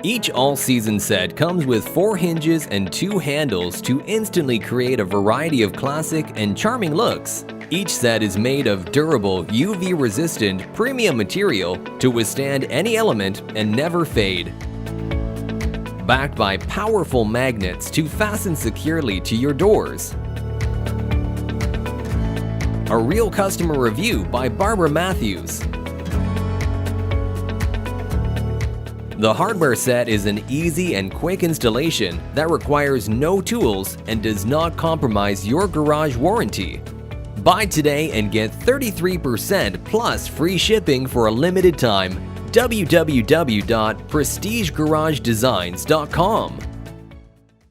Each all-season set comes with 4 hinges and 2 handles to instantly create a variety of classic and charming looks. Each set is made of durable, UV-resistant, premium material to withstand any element and never fade. Backed by powerful magnets to fasten securely to your doors. A real customer review by Barbara Matthews. The hardware set is an easy and quick installation that requires no tools and does not compromise your garage warranty. Buy today and get 33% plus free shipping for a limited time. www.prestigegaragedesigns.com